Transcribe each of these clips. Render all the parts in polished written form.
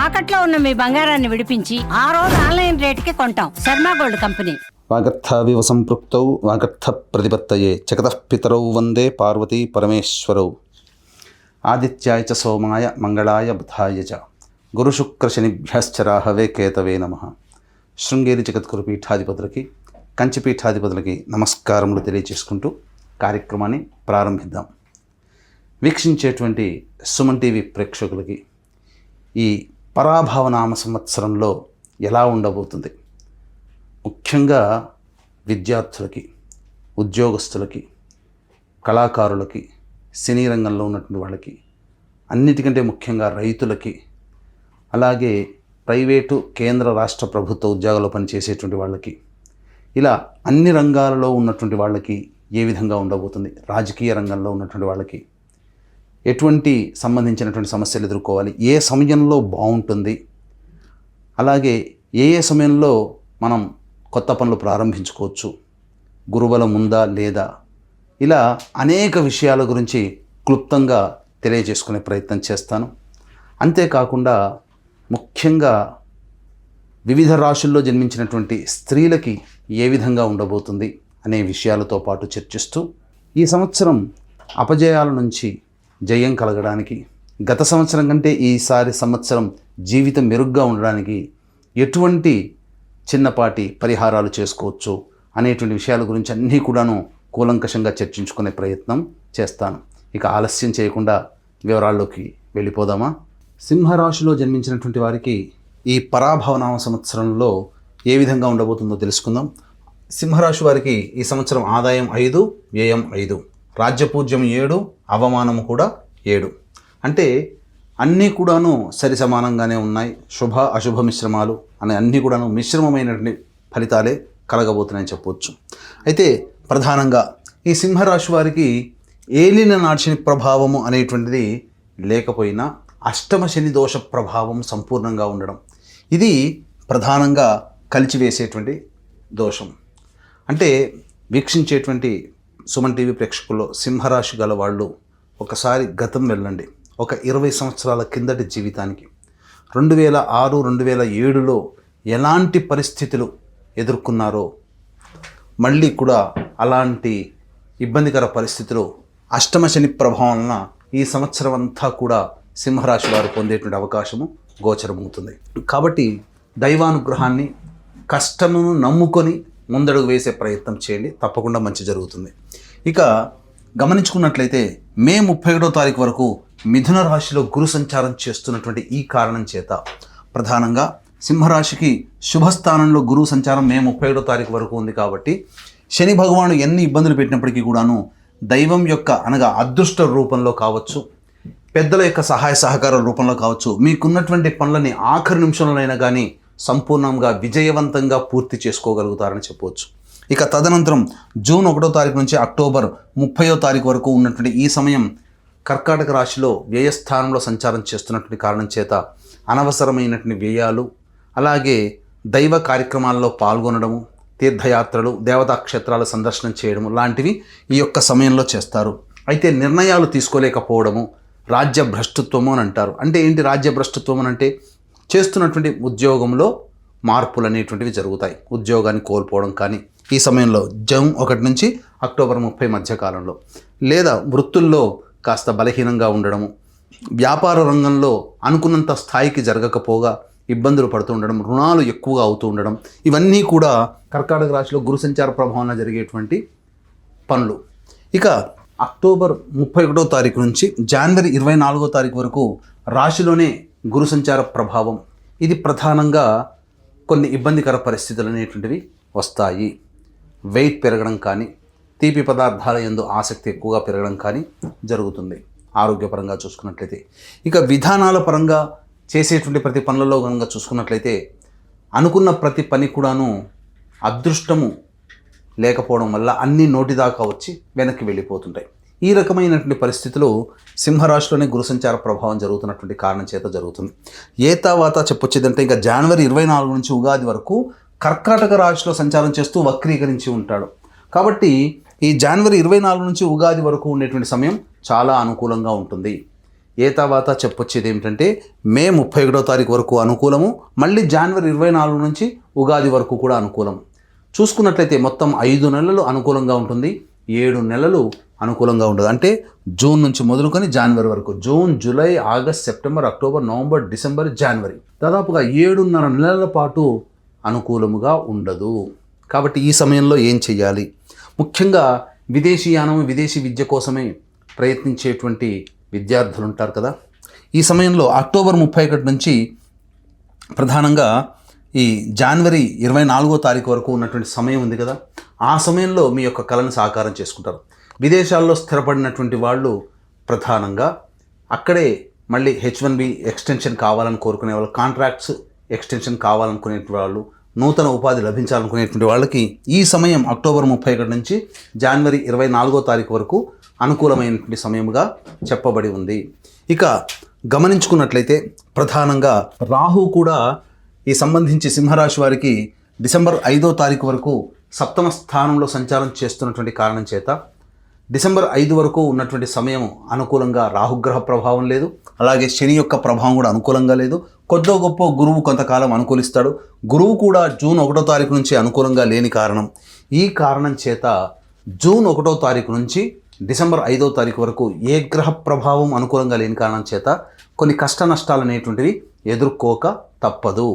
తాకట్లో ఉన్న మీ బంగారాన్ని విడిపించి ఆ రోజు ఆన్లైన్ రేటుకి కొంటాం. Sharma gold company. వాగర్థావివ సంపృక్తౌ వాగర్థ ప్రతిపత్తయే జగతః పితరౌ వందే పార్వతీ పరమేశ్వరౌ. ఆదిత్యాయ చ సోమాయ మంగళాయ బుధాయ చ గురుశుక్రశనిభ్యశ్చ రాహవే కేతవే నమః. శృంగేరి జగద్గురు పీఠాధిపతులకి, కంచి పీఠాధిపతులకి నమస్కారములు తెలియజేసుకుంటూ కార్యక్రమాన్ని ప్రారంభిద్దాం. వీక్షించేటువంటి సుమన్ టీవీ ప్రేక్షకులకి ఈ పరాభవనామ సంవత్సరంలో ఎలా ఉండబోతుంది, ముఖ్యంగా విద్యార్థులకి, ఉద్యోగస్తులకి, కళాకారులకి, సినీ రంగంలో ఉన్నటువంటి వాళ్ళకి, అన్నిటికంటే ముఖ్యంగా రైతులకి, అలాగే ప్రైవేటు కేంద్ర రాష్ట్ర ప్రభుత్వ ఉద్యోగాల్లో పనిచేసేటువంటి వాళ్ళకి, ఇలా అన్ని రంగాలలో ఉన్నటువంటి వాళ్ళకి ఏ విధంగా ఉండబోతుంది, రాజకీయ రంగంలో ఉన్నటువంటి వాళ్ళకి ఎటువంటి సంబంధించినటువంటి సమస్యలు ఎదుర్కోవాలి, ఏ సమయంలో బాగుంటుంది, అలాగే ఏ సమయంలో మనం కొత్త పనులు ప్రారంభించుకోవచ్చు, గురుబలం ఉందా లేదా, ఇలా అనేక విషయాల గురించి క్లుప్తంగా తెలియజేసుకునే ప్రయత్నం చేస్తాను. అంతేకాకుండా ముఖ్యంగా వివిధ రాశుల్లో జన్మించినటువంటి స్త్రీలకి ఏ విధంగా ఉండబోతుంది అనే విషయాలతో పాటు చర్చిస్తూ ఈ సంవత్సరం అపజయాల నుంచి జయం కలగడానికి, గత సంవత్సరం కంటే ఈసారి సంవత్సరం జీవితం మెరుగ్గా ఉండడానికి ఎటువంటి చిన్నపాటి పరిహారాలు చేసుకోవచ్చు అనేటువంటి విషయాల గురించి అన్నీ కూడాను కూలంకషంగా చర్చించుకునే ప్రయత్నం చేస్తాను. ఇక ఆలస్యం చేయకుండా వివరాల్లోకి వెళ్ళిపోదామా. సింహరాశిలో జన్మించినటువంటి వారికి ఈ పరాభవనామ సంవత్సరంలో ఏ విధంగా ఉండబోతుందో తెలుసుకుందాం. సింహరాశి వారికి ఈ సంవత్సరం ఆదాయం 5, వ్యయం 5, రాజ్యపూజ్యం 7, అవమానము కూడా 7. అంటే అన్నీ కూడాను సరి సమానంగానే ఉన్నాయి. శుభ అశుభ మిశ్రమాలు అనే అన్నీ కూడాను మిశ్రమమైనటువంటి ఫలితాలే కలగబోతున్నాయని చెప్పవచ్చు. అయితే ప్రధానంగా ఈ సింహరాశి వారికి ఏలిన నాడిశని ప్రభావము అనేటువంటిది లేకపోయినా అష్టమ శని దోష ప్రభావం సంపూర్ణంగా ఉండడం, ఇది ప్రధానంగా కలిచివేసేటువంటి దోషం. అంటే వీక్షించేటువంటి సుమన్ టీవీ ప్రేక్షకుల్లో సింహరాశి గల వాళ్ళు ఒకసారి గతం వెళ్ళండి. ఒక 20 సంవత్సరాల కిందటి జీవితానికి, 2006, 2007లో ఎలాంటి పరిస్థితులు ఎదుర్కొన్నారో, మళ్ళీ కూడా అలాంటి ఇబ్బందికర పరిస్థితులు అష్టమ శని ప్రభావం వలన ఈ సంవత్సరం అంతా కూడా సింహరాశి వారు పొందేటువంటి అవకాశము గోచరమవుతుంది. కాబట్టి దైవానుగ్రహాన్ని, కష్టమును నమ్ముకొని ముందడుగు వేసే ప్రయత్నం చేయండి, తప్పకుండా మంచి జరుగుతుంది. ఇక గమనించుకున్నట్లయితే మే 31వ తారీఖు వరకు మిథున రాశిలో గురు సంచారం చేస్తున్నటువంటి ఈ కారణం చేత ప్రధానంగా సింహరాశికి శుభస్థానంలో గురువు సంచారం మే 31వ తారీఖు వరకు ఉంది. కాబట్టి శని భగవానుడు ఎన్ని ఇబ్బందులు పెట్టినప్పటికీ కూడాను దైవం యొక్క అనగా అదృష్ట రూపంలో కావచ్చు, పెద్దల యొక్క సహాయ సహకారాల రూపంలో కావచ్చు, మీకున్నటువంటి పనులని ఆఖరి నిమిషంలోనైనా కానీ సంపూర్ణంగా విజయవంతంగా పూర్తి చేసుకోగలుగుతారని చెప్పవచ్చు. ఇక తదనంతరం జూన్ 1వ తారీఖు నుంచి అక్టోబర్ 30వ తారీఖు వరకు ఉన్నటువంటి ఈ సమయం కర్కాటక రాశిలో వ్యయస్థానంలో సంచారం చేస్తున్నటువంటి కారణం చేత అనవసరమైనటువంటి వ్యయాలు, అలాగే దైవ కార్యక్రమాల్లో పాల్గొనడము, తీర్థయాత్రలు, దేవతా క్షేత్రాల సందర్శనం చేయడము లాంటివి ఈ యొక్క సమయంలో చేస్తారు. అయితే నిర్ణయాలు తీసుకోలేకపోవడము రాజ్య భ్రష్టత్వము అని అంటారు. అంటే ఏంటి రాజ్య భ్రష్టత్వం అని అంటే, చేస్తున్నటువంటి ఉద్యోగంలో మార్పులు అనేటువంటివి జరుగుతాయి. ఉద్యోగాన్ని కోల్పోవడం కానీ ఈ సమయంలో జూన్ 1 నుంచి అక్టోబర్ 30 మధ్య కాలంలో, లేదా వృత్తుల్లో కాస్త బలహీనంగా ఉండడము, వ్యాపార రంగంలో అనుకున్నంత స్థాయికి జరగకపోగా ఇబ్బందులు పడుతూ ఉండడం, రుణాలు ఎక్కువగా అవుతూ ఉండడం, ఇవన్నీ కూడా కర్కాటక రాశిలో గురు సంచార ప్రభావంలో జరిగేటువంటి పనులు. ఇక అక్టోబర్ 31వ తారీఖు నుంచి జనవరి 24వ తారీఖు వరకు రాశిలోనే గురు సంచార ప్రభావం, ఇది ప్రధానంగా కొన్ని ఇబ్బందికర పరిస్థితులు అనేటువంటివి వస్తాయి. వెయిట్ పెరగడం కానీ, తీపి పదార్థాల యందు ఆసక్తి ఎక్కువగా పెరగడం కానీ జరుగుతుంది ఆరోగ్యపరంగా చూసుకున్నట్లయితే. ఇక విధానాల పరంగా చేసేటువంటి ప్రతి పనులలో కనుక చూసుకున్నట్లయితే అనుకున్న ప్రతి పని కూడాను అదృష్టము లేకపోవడం వల్ల అన్నీ నోటిదాకా వచ్చి వెనక్కి వెళ్ళిపోతుంటాయి. ఈ రకమైనటువంటి పరిస్థితులు సింహరాశిలోనే గురు సంచార ప్రభావం జరుగుతున్నటువంటి కారణం చేత జరుగుతుంది. ఏ తర్వాత చెప్పొచ్చేదంటే ఇంకా జనవరి 24 నుంచి ఉగాది వరకు కర్కాటక రాశిలో సంచారం చేస్తూ వక్రీకరించి ఉంటాడు. కాబట్టి ఈ జనవరి 24 నుంచి ఉగాది వరకు ఉండేటువంటి సమయం చాలా అనుకూలంగా ఉంటుంది. ఏతావాత చెప్పొచ్చేది ఏమిటంటే మే 31వ తారీఖు వరకు అనుకూలము, మళ్ళీ జనవరి 24 నుంచి ఉగాది వరకు కూడా అనుకూలం. చూసుకున్నట్లయితే మొత్తం 5 నెలలు అనుకూలంగా ఉంటుంది, 7 నెలలు అనుకూలంగా ఉండదు. అంటే జూన్ నుంచి మొదలుకొని జనవరి వరకు, June, July, August, September, October, November, December, జనవరి, దాదాపుగా 7.5 నెలల పాటు అనుకూలముగా ఉండదు. కాబట్టి ఈ సమయంలో ఏం చేయాలి? ముఖ్యంగా విదేశీయానం, విదేశీ విద్య కోసమే ప్రయత్నించేటువంటి విద్యార్థులు ఉంటారు కదా, ఈ సమయంలో అక్టోబర్ 31 నుంచి ప్రధానంగా ఈ జనవరి 24వ తారీఖు వరకు ఉన్నటువంటి సమయం ఉంది కదా, ఆ సమయంలో మీ యొక్క కళను సాకారం చేసుకుంటారు. విదేశాల్లో స్థిరపడినటువంటి వాళ్ళు ప్రధానంగా అక్కడే మళ్ళీ H1B ఎక్స్టెన్షన్ కావాలని కోరుకునే వాళ్ళు, కాంట్రాక్ట్స్ ఎక్స్టెన్షన్ కావాలనుకునే వాళ్ళు, నూతన ఉపాధి లభించాలనుకునేటువంటి వాళ్ళకి ఈ సమయం అక్టోబర్ 31 నుంచి జనవరి 24వ తారీఖు వరకు అనుకూలమైనటువంటి సమయముగా చెప్పబడి ఉంది. ఇక గమనించుకున్నట్లయితే ప్రధానంగా రాహు కూడా ఈ సంబంధించి సింహరాశి వారికి డిసెంబర్ 5వ తారీఖు వరకు సప్తమ స్థానంలో సంచారం చేస్తున్నటువంటి కారణం చేత డిసెంబర్ 5 వరకు ఉన్నటువంటి సమయం అనుకూలంగా రాహుగ్రహ ప్రభావం లేదు, అలాగే శని యొక్క ప్రభావం కూడా అనుకూలంగా లేదు. కొద్దో గొప్ప గురువు కొంతకాలం అనుకూలిస్తాడు. గురువు కూడా జూన్ 1వ తారీఖు నుంచి అనుకూలంగా లేని కారణం, ఈ కారణం చేత జూన్ 1వ తారీఖు నుంచి డిసెంబర్ 5వ తారీఖు వరకు ఏ గ్రహ ప్రభావం అనుకూలంగా లేని కారణం చేత కొన్ని కష్ట నష్టాలు అనేటువంటివి ఎదుర్కోక తప్పదు.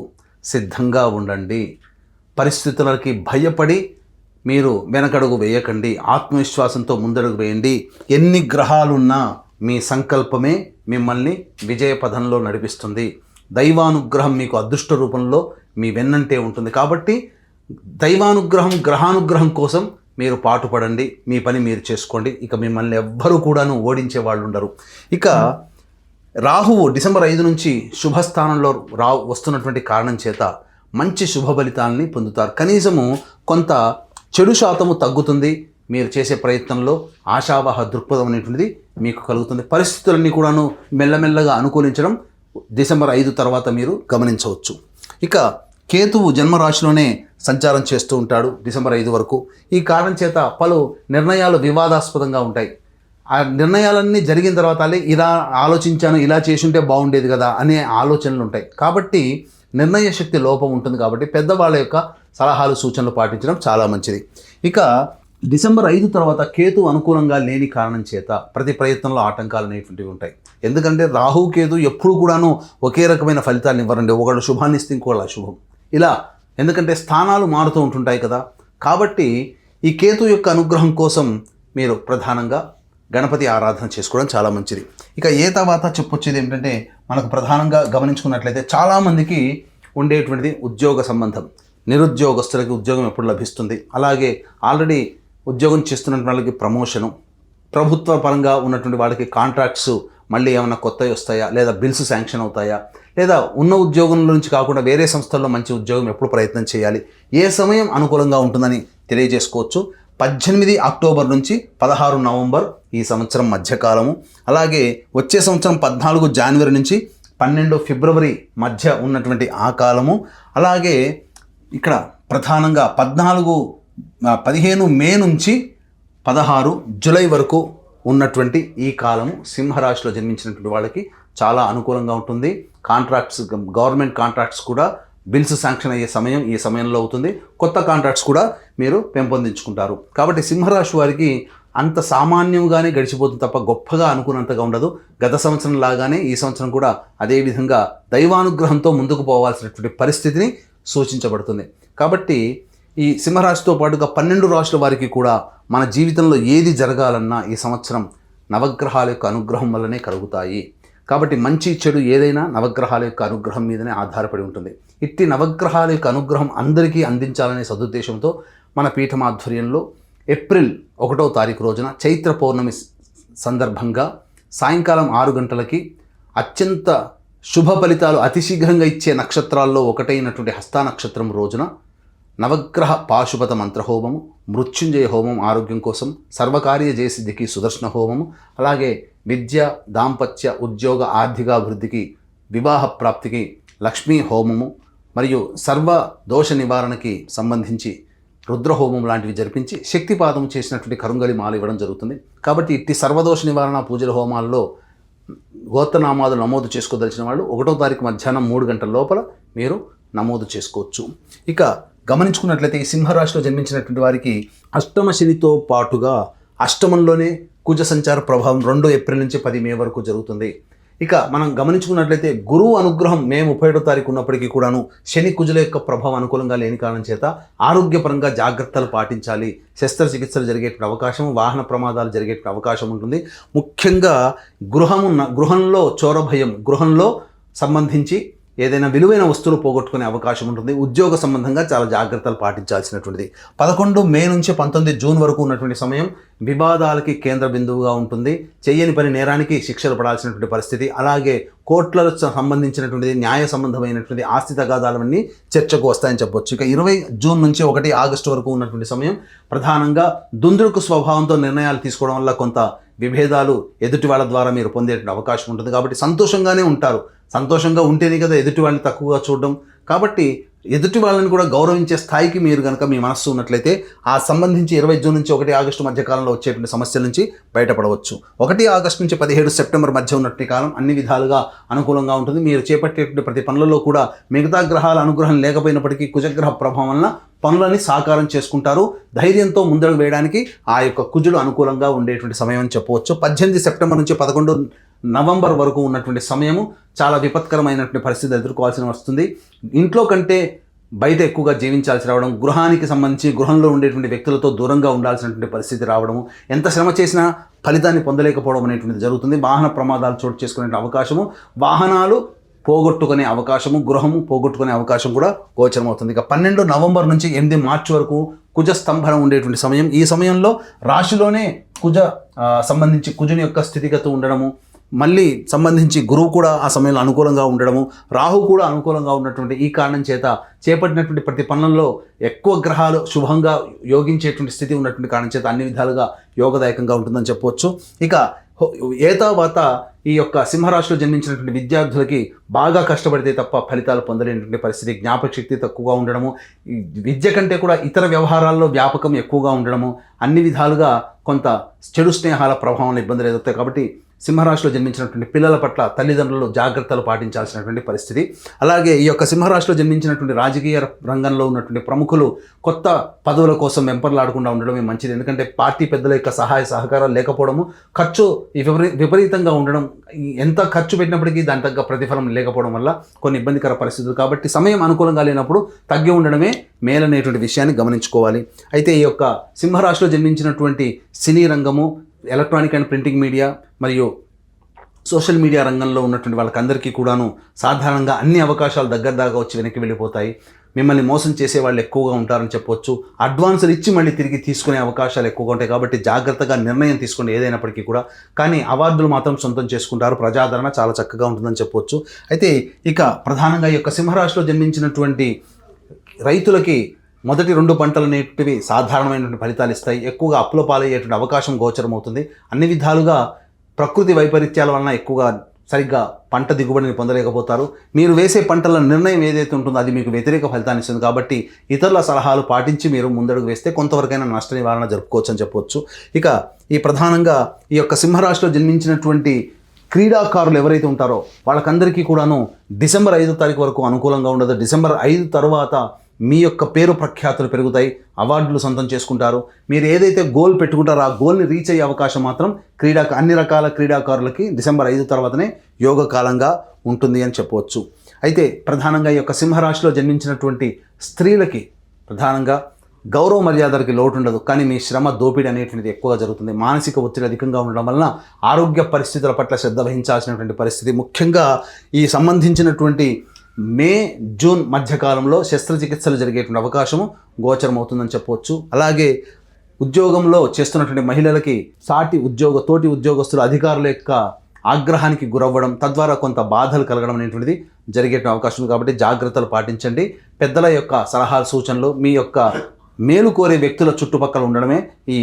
సిద్ధంగా ఉండండి. పరిస్థితులకి భయపడి మీరు వెనకడుగు వేయకండి, ఆత్మవిశ్వాసంతో ముందడుగు వేయండి. ఎన్ని గ్రహాలున్నా మీ సంకల్పమే మిమ్మల్ని విజయ పథంలో నడిపిస్తుంది. దైవానుగ్రహం మీకు అదృష్ట రూపంలో మీ వెన్నంటే ఉంటుంది. కాబట్టి దైవానుగ్రహం, గ్రహానుగ్రహం కోసం మీరు పాటుపడండి, మీ పని మీరు చేసుకోండి. ఇక మిమ్మల్ని ఎవ్వరూ కూడాను ఓడించే వాళ్ళు ఉండరు. ఇక రాహువు డిసెంబర్ 5 నుంచి శుభస్థానంలో వస్తున్నటువంటి కారణం చేత మంచి శుభ ఫలితాలని పొందుతారు. కనీసము కొంత చెడు శాతము తగ్గుతుంది. మీరు చేసే ప్రయత్నంలో ఆశావహ దృక్పథం అనేటువంటిది మీకు కలుగుతుంది. పరిస్థితులన్నీ కూడాను మెల్లమెల్లగా అనుకూలించడం డిసెంబర్ 5 తర్వాత మీరు గమనించవచ్చు. ఇక కేతువు జన్మరాశిలోనే సంచారం చేస్తూ ఉంటాడు డిసెంబర్ 5 వరకు. ఈ కారణం చేత పలు నిర్ణయాలు వివాదాస్పదంగా ఉంటాయి. ఆ నిర్ణయాలన్నీ జరిగిన తర్వాత ఇలా ఆలోచించాను, ఇలా చేసుంటే బాగుండేది కదా అనే ఆలోచనలు ఉంటాయి. కాబట్టి నిర్ణయ శక్తి లోపం ఉంటుంది. కాబట్టి పెద్దవాళ్ళ యొక్క సలహాలు, సూచనలు పాటించడం చాలా మంచిది. ఇక డిసెంబర్ 5 తర్వాత కేతు అనుకూలంగా లేని కారణం చేత ప్రతి ప్రయత్నంలో ఆటంకాలు అనేటువంటివి ఉంటాయి. ఎందుకంటే రాహు, కేతు ఎప్పుడు కూడాను ఒకే రకమైన ఫలితాలను ఇవ్వరండి. ఒకడు శుభాన్ని ఇస్తే ఇంకోళ్ళు అశుభం, ఇలా. ఎందుకంటే స్థానాలు మారుతూ ఉంటుంటాయి కదా. కాబట్టి ఈ కేతు యొక్క అనుగ్రహం కోసం మీరు ప్రధానంగా గణపతి ఆరాధన చేసుకోవడం చాలా మంచిది. ఇక ఏ తర్వాత చెప్పొచ్చేది ఏంటంటే మనకు ప్రధానంగా గమనించుకున్నట్లయితే చాలామందికి ఉండేటువంటిది ఉద్యోగ సంబంధం. నిరుద్యోగస్తులకి ఉద్యోగం ఎప్పుడు లభిస్తుంది, అలాగే ఆల్రెడీ ఉద్యోగం చేస్తున్న వాళ్ళకి ప్రమోషను, ప్రభుత్వ పరంగా ఉన్నటువంటి వాళ్ళకి కాంట్రాక్ట్స్ మళ్ళీ ఏమైనా కొత్తవి వస్తాయా, లేదా బిల్స్ శాంక్షన్ అవుతాయా, లేదా ఉన్న ఉద్యోగంలో నుంచి కాకుండా వేరే సంస్థల్లో మంచి ఉద్యోగం ఎప్పుడు ప్రయత్నం చేయాలి, ఏ సమయం అనుకూలంగా ఉంటుందని తెలియజేసుకోవచ్చు. 18 అక్టోబర్ నుంచి 16 నవంబర్ ఈ సంవత్సరం మధ్యకాలము, అలాగే వచ్చే సంవత్సరం 14 జనవరి నుంచి 12 ఫిబ్రవరి మధ్య ఉన్నటువంటి ఆ కాలము, అలాగే ఇక్కడ ప్రధానంగా 15 మే నుంచి 16 జూలై వరకు ఉన్నటువంటి ఈ కాలము సింహరాశిలో జన్మించినటువంటి వాళ్ళకి చాలా అనుకూలంగా ఉంటుంది. కాంట్రాక్ట్స్, గవర్నమెంట్ కాంట్రాక్ట్స్ కూడా బిల్స్ శాంక్షన్ అయ్యే సమయం ఈ సమయంలో అవుతుంది. కొత్త కాంట్రాక్ట్స్ కూడా మీరు పెంపొందించుకుంటారు. కాబట్టి సింహరాశి వారికి అంత సామాన్యంగానే గడిచిపోతుంది తప్ప గొప్పగా అనుకున్నంతగా ఉండదు. గత సంవత్సరం లాగానే ఈ సంవత్సరం కూడా అదేవిధంగా దైవానుగ్రహంతో ముందుకు పోవాల్సినటువంటి పరిస్థితిని సూచించబడుతుంది. కాబట్టి ఈ సింహరాశితో పాటుగా 12 రాశుల వారికి కూడా మన జీవితంలో ఏది జరగాలన్నా ఈ సంవత్సరం నవగ్రహాల యొక్క అనుగ్రహం వల్లనే కలుగుతాయి. కాబట్టి మంచి చెడు ఏదైనా నవగ్రహాల యొక్క అనుగ్రహం మీదనే ఆధారపడి ఉంటుంది. ఇట్టి నవగ్రహాల యొక్క అనుగ్రహం అందరికీ అందించాలనే సదుద్దేశంతో మన పీఠమాధ్వర్యంలో ఏప్రిల్ 1వ తారీఖు రోజున చైత్ర పౌర్ణమి సందర్భంగా సాయంకాలం 6 గంటలకి అత్యంత శుభ ఫలితాలు అతి శీఘ్రంగా ఇచ్చే నక్షత్రాల్లో ఒకటైనటువంటి హస్త నక్షత్రం రోజున నవగ్రహ పాశుపత మంత్రహోమము, మృత్యుంజయ హోమం ఆరోగ్యం కోసం, సర్వకార్య జయసిద్ధికి సుదర్శన హోమము, అలాగే విద్య, దాంపత్య, ఉద్యోగ, ఆర్థికాభివృద్ధికి, వివాహ ప్రాప్తికి లక్ష్మీ హోమము మరియు సర్వ దోష నివారణకి సంబంధించి రుద్రహోమం లాంటివి జరిపించి శక్తిపాదం చేసినటువంటి కరుంగలి మాల ఇవ్వడం జరుగుతుంది. కాబట్టి ఇట్టి సర్వదోష నివారణ పూజల హోమాల్లో గోత్రనామాలు నమోదు చేసుకోదలిచిన వాళ్ళు 1వ తారీఖు మధ్యాహ్నం 3 గంటల లోపల మీరు నమోదు చేసుకోవచ్చు. ఇక గమనించుకున్నట్లయితే ఈ సింహరాశిలో జన్మించినటువంటి వారికి అష్టమ శనితో పాటుగా అష్టమంలోనే కుజ సంచార ప్రభావం 2 ఏప్రిల్ నుంచి 10 మే వరకు జరుగుతుంది. ఇక మనం గమనించుకున్నట్లయితే గురువు అనుగ్రహం మే 31వ తారీఖు ఉన్నప్పటికీ కూడాను శని కుజుల యొక్క ప్రభావం అనుకూలంగా లేని కారణం చేత ఆరోగ్యపరంగా జాగ్రత్తలు పాటించాలి. శస్త్రచికిత్సలు జరిగేటువంటి అవకాశం, వాహన ప్రమాదాలు జరిగేటువంటి అవకాశం ఉంటుంది. ముఖ్యంగా గృహంలో చోర భయం, గృహంలో సంబంధించి ఏదైనా విలువైన వస్తువులు పోగొట్టుకునే అవకాశం ఉంటుంది. ఉద్యోగ సంబంధంగా చాలా జాగ్రత్తలు పాటించాల్సినటువంటిది. 11 మే నుంచి 19 జూన్ వరకు ఉన్నటువంటి సమయం వివాదాలకి కేంద్ర బిందువుగా ఉంటుంది. చేయని పని నేరానికి శిక్షలు పడాల్సినటువంటి పరిస్థితి. అలాగే కోర్టులకు సంబంధించినటువంటిది, న్యాయ సంబంధమైనటువంటి ఆస్తి తగాదాలన్నీ చర్చకు వస్తాయని చెప్పొచ్చు. ఇక 20 జూన్ నుంచి 1 ఆగస్టు వరకు ఉన్నటువంటి సమయం ప్రధానంగా దుందుడుకు స్వభావంతో నిర్ణయాలు తీసుకోవడం వల్ల కొంత విభేదాలు ఎదుటి వాళ్ళ ద్వారా మీరు పొందేటువంటి అవకాశం ఉంటుంది. కాబట్టి సంతోషంగానే ఉంటారు. సంతోషంగా ఉంటేనే కదా ఎదుటి వాళ్ళని తక్కువగా చూడడం. కాబట్టి ఎదుటి వాళ్ళని కూడా గౌరవించే స్థాయికి మీరు కనుక మీ మనస్సు ఉన్నట్లయితే ఆ సంబంధించి 20 జూన్ నుంచి 1 ఆగస్టు మధ్య కాలంలో వచ్చేటువంటి సమస్యల నుంచి బయటపడవచ్చు. 1 ఆగస్టు నుంచి 17 సెప్టెంబర్ మధ్య ఉన్నటువంటి కాలం అన్ని విధాలుగా అనుకూలంగా ఉంటుంది. మీరు చేపట్టేటువంటి ప్రతి పనులలో కూడా మిగతా గ్రహాల అనుగ్రహం లేకపోయినప్పటికీ కుజగ్రహ ప్రభావం వలన పనులని సాకారం చేసుకుంటారు. ధైర్యంతో ముందడుగు వేయడానికి ఆ యొక్క కుజుడు అనుకూలంగా ఉండేటువంటి సమయం అని చెప్పవచ్చు. 18 సెప్టెంబర్ నుంచి 11 నవంబర్ వరకు ఉన్నటువంటి సమయము చాలా విపత్కరమైనటువంటి పరిస్థితి ఎదుర్కోవాల్సి వస్తుంది. ఇంట్లో కంటే బయట ఎక్కువగా జీవించాల్సి రావడం, గృహానికి సంబంధించి గృహంలో ఉండేటువంటి వ్యక్తులతో దూరంగా ఉండాల్సినటువంటి పరిస్థితి రావడము, ఎంత శ్రమ చేసినా ఫలితాన్ని పొందలేకపోవడం అనేటువంటిది జరుగుతుంది. వాహన ప్రమాదాలు చోటు చేసుకునే అవకాశము, వాహనాలు పోగొట్టుకునే అవకాశము, గృహము పోగొట్టుకునే అవకాశం కూడా గోచరమవుతుంది. ఇక 12 నవంబర్ నుంచి 8 మార్చి వరకు కుజ స్తంభనం ఉండేటువంటి సమయం. ఈ సమయంలో రాశిలోనే సంబంధించి కుజుని యొక్క స్థితిగతి ఉండడము, మళ్ళీ సంబంధించి గురువు కూడా ఆ సమయంలో అనుకూలంగా ఉండడము, రాహు కూడా అనుకూలంగా ఉన్నటువంటి ఈ కారణం చేత చేపట్టినటువంటి ప్రతి పనులలో ఎక్కువ గ్రహాలు శుభంగా యోగించేటువంటి స్థితి ఉన్నటువంటి కారణం చేత అన్ని విధాలుగా యోగదాయకంగా ఉంటుందని చెప్పవచ్చు. ఇక ఏతావాత ఈ యొక్క సింహరాశిలో జన్మించినటువంటి విద్యార్థులకి బాగా కష్టపడితే తప్ప ఫలితాలు పొందలేనటువంటి పరిస్థితి, జ్ఞాపక శక్తి తక్కువగా ఉండడము, విద్య కంటే కూడా ఇతర వ్యవహారాల్లో వ్యాపకం ఎక్కువగా ఉండడము, అన్ని విధాలుగా కొంత చెడు స్నేహాల ప్రభావం ఇబ్బందులు ఎదుగుతాయి. కాబట్టి సింహరాశిలో జన్మించినటువంటి పిల్లల పట్ల తల్లిదండ్రులు జాగ్రత్తలు పాటించాల్సినటువంటి పరిస్థితి. అలాగే ఈ యొక్క సింహరాశిలో జన్మించినటువంటి రాజకీయ రంగంలో ఉన్నటువంటి ప్రముఖులు కొత్త పదవుల కోసం వెంపర్లాడకుండా ఉండడమే మంచిది. ఎందుకంటే పార్టీ పెద్దల యొక్క సహాయ సహకారాలు లేకపోవడము, ఖర్చు విపరీతంగా ఉండడం, ఎంత ఖర్చు పెట్టినప్పటికీ దాని తగ్గ ప్రతిఫలం లేకపోవడం వల్ల కొన్ని ఇబ్బందికర పరిస్థితులు. కాబట్టి సమయం అనుకూలంగా లేనప్పుడు తగ్గి ఉండడమే మేలనేటువంటి విషయాన్ని గమనించుకోవాలి. అయితే ఈ యొక్క సింహరాశిలో జన్మించినటువంటి సినీ రంగము, ఎలక్ట్రానిక్ అండ్ ప్రింటింగ్ మీడియా మరియు సోషల్ మీడియా రంగంలో ఉన్నటువంటి వాళ్ళకందరికీ కూడాను సాధారణంగా అన్ని అవకాశాలు దగ్గర దాకా వచ్చి వెనక్కి వెళ్ళిపోతాయి. మిమ్మల్ని మోసం చేసే వాళ్ళు ఎక్కువగా ఉంటారని చెప్పొచ్చు. అడ్వాన్సులు ఇచ్చి మళ్ళీ తిరిగి తీసుకునే అవకాశాలు ఎక్కువగా ఉంటాయి. కాబట్టి జాగ్రత్తగా నిర్ణయం తీసుకోండి ఏదైనప్పటికీ కూడా. కానీ అవార్డులు మాత్రం సొంతం చేసుకుంటారు. ప్రజాదరణ చాలా చక్కగా ఉంటుందని చెప్పొచ్చు. అయితే ఇక ప్రధానంగా ఈ యొక్క సింహరాశిలో జన్మించినటువంటి రైతులకి మొదటి 2 పంటలు అనేటివి సాధారణమైనటువంటి ఫలితాలు ఇస్తాయి. ఎక్కువగా అప్పుల పాలయ్యేటువంటి అవకాశం గోచరం అవుతుంది. అన్ని విధాలుగా ప్రకృతి వైపరీత్యాల వలన ఎక్కువగా సరిగ్గా పంట దిగుబడిని పొందలేకపోతారు. మీరు వేసే పంటల నిర్ణయం ఏదైతే ఉంటుందో అది మీకు వ్యతిరేక ఫలితాన్ని ఇస్తుంది. కాబట్టి ఇతరుల సలహాలు పాటించి మీరు ముందడుగు వేస్తే కొంతవరకైనా నష్ట నివారణ జరుపుకోవచ్చు అని చెప్పవచ్చు. ఇక ఈ ప్రధానంగా ఈ యొక్క సింహరాశిలో జన్మించినటువంటి క్రీడాకారులు ఎవరైతే ఉంటారో వాళ్ళకందరికీ కూడాను డిసెంబర్ 5వ తారీఖు వరకు అనుకూలంగా ఉండదు. డిసెంబర్ 5 తర్వాత మీ యొక్క పేరు ప్రఖ్యాతులు పెరుగుతాయి, అవార్డులు సొంతం చేసుకుంటారు. మీరు ఏదైతే గోల్ పెట్టుకుంటారో ఆ గోల్ని రీచ్ అయ్యే అవకాశం మాత్రం అన్ని రకాల క్రీడాకారులకి డిసెంబర్ 5 తర్వాతనే యోగ కాలంగా ఉంటుంది అని చెప్పవచ్చు. అయితే ప్రధానంగా ఈ యొక్క సింహరాశిలో జన్మించినటువంటి స్త్రీలకి ప్రధానంగా గౌరవ మర్యాదలకి లోటు ఉండదు. కానీ మీ శ్రమ దోపిడీ అనేటువంటిది ఎక్కువగా జరుగుతుంది. మానసిక ఒత్తిడి అధికంగా ఉండడం వలన ఆరోగ్య పరిస్థితుల పట్ల శ్రద్ధ వహించాల్సినటువంటి పరిస్థితి. ముఖ్యంగా ఈ సంబంధించినటువంటి మే జూన్ మధ్యకాలంలో శస్త్రచికిత్సలు జరిగేటువంటి అవకాశము గోచరం అవుతుందని చెప్పవచ్చు. అలాగే ఉద్యోగంలో చేస్తున్నటువంటి మహిళలకి తోటి ఉద్యోగస్తులు అధికారుల యొక్క ఆగ్రహానికి గురవ్వడం, తద్వారా కొంత బాధలు కలగడం అనేటువంటిది జరిగే అవకాశం. కాబట్టి జాగ్రత్తలు పాటించండి. పెద్దల యొక్క సలహాలు సూచనలు, మీ యొక్క మేలు కోరే వ్యక్తుల చుట్టుపక్కల ఉండడమే ఈ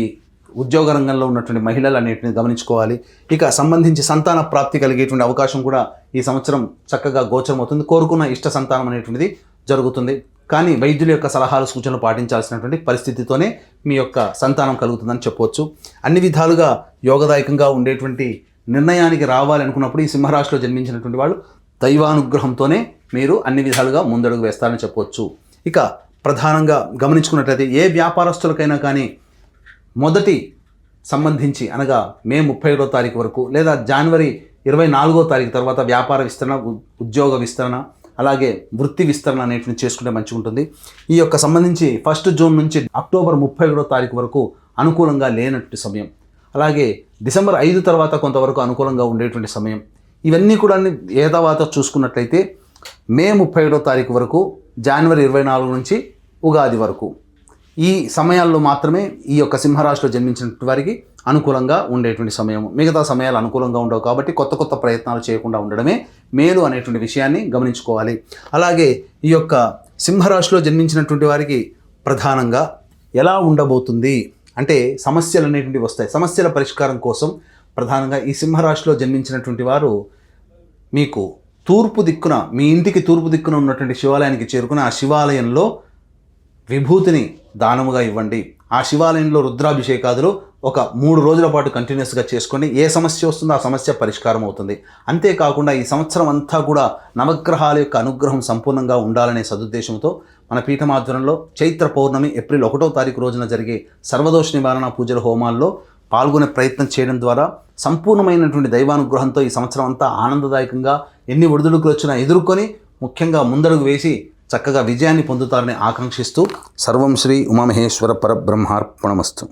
ఉద్యోగ రంగంలో ఉన్నటువంటి మహిళలు అనేటిని గమనించుకోవాలి. ఇక సంబంధించి సంతాన ప్రాప్తి కలిగేటువంటి అవకాశం కూడా ఈ సంవత్సరం చక్కగా గోచరం అవుతుంది. కోరుకున్న ఇష్ట సంతానం అనేటువంటిది జరుగుతుంది. కానీ వైద్యుల యొక్క సలహాలు సూచనలు పాటించాల్సినటువంటి పరిస్థితితోనే మీ యొక్క సంతానం కలుగుతుందని చెప్పవచ్చు. అన్ని విధాలుగా యోగదాయకంగా ఉండేటువంటి నిర్ణయానికి రావాలి అనుకున్నప్పుడు ఈ సింహరాశిలో జన్మించినటువంటి వాళ్ళు దైవానుగ్రహంతోనే మీరు అన్ని విధాలుగా ముందడుగు వేస్తారని చెప్పవచ్చు. ఇక ప్రధానంగా గమనించుకున్నట్లయితే ఏ వ్యాపారస్తులకైనా కానీ మొదటి సంబంధించి అనగా మే 31వ తారీఖు వరకు లేదా జనవరి 24వ తారీఖు తర్వాత వ్యాపార విస్తరణ, ఉద్యోగ విస్తరణ, అలాగే వృత్తి విస్తరణ అనేటివి చేసుకుంటే మంచిగా ఉంటుంది. ఈ యొక్క సంబంధించి 1 జూన్ నుంచి అక్టోబర్ 31వ తారీఖు వరకు అనుకూలంగా లేనటువంటి సమయం, అలాగే డిసెంబర్ 5 తర్వాత కొంతవరకు అనుకూలంగా ఉండేటువంటి సమయం. ఇవన్నీ కూడా తర్వాత చూసుకున్నట్లయితే మే 31వ తారీఖు వరకు, జనవరి 24 నుంచి ఉగాది వరకు ఈ సమయాల్లో మాత్రమే ఈ యొక్క సింహరాశిలో జన్మించినటువంటి వారికి అనుకూలంగా ఉండేటువంటి సమయం. మిగతా సమయాలు అనుకూలంగా ఉండవు కాబట్టి కొత్త ప్రయత్నాలు చేయకుండా ఉండడమే మేలు అనేటువంటి విషయాన్ని గమనించుకోవాలి. అలాగే ఈ యొక్క సింహరాశిలో జన్మించినటువంటి వారికి ప్రధానంగా ఎలా ఉండబోతుంది అంటే సమస్యలు అనేటువంటివి వస్తాయి. సమస్యల పరిష్కారం కోసం ప్రధానంగా ఈ సింహరాశిలో జన్మించినటువంటి వారు మీకు తూర్పు దిక్కున, మీ ఇంటికి తూర్పు దిక్కున ఉన్నటువంటి శివాలయానికి చేరుకుని ఆ శివాలయంలో విభూతిని దానముగా ఇవ్వండి. ఆ శివాలయంలో రుద్రాభిషేకాదులు ఒక 3 రోజుల పాటు కంటిన్యూస్గా చేసుకోండి. ఏ సమస్య వస్తుందో ఆ సమస్య పరిష్కారం అవుతుంది. అంతేకాకుండా ఈ సంవత్సరం అంతా కూడా నవగ్రహాల యొక్క అనుగ్రహం సంపూర్ణంగా ఉండాలనే సదుద్దేశంతో మన పీఠం ఆధ్వర్యంలో చైత్ర పౌర్ణమి ఏప్రిల్ 1వ తారీఖు రోజున జరిగే సర్వదోష నివారణ పూజల హోమాల్లో పాల్గొనే ప్రయత్నం చేయడం ద్వారా సంపూర్ణమైనటువంటి దైవానుగ్రహంతో ఈ సంవత్సరం అంతా ఆనందదాయకంగా ఎన్ని ఒడిదుడుకులు వచ్చినా ఎదుర్కొని ముఖ్యంగా ముందడుగు వేసి చక్కగా విజయాన్ని పొందుతారని ఆకాంక్షిస్తూ సర్వం శ్రీ ఉమామహేశ్వర పరబ్రహ్మార్పణమస్తు.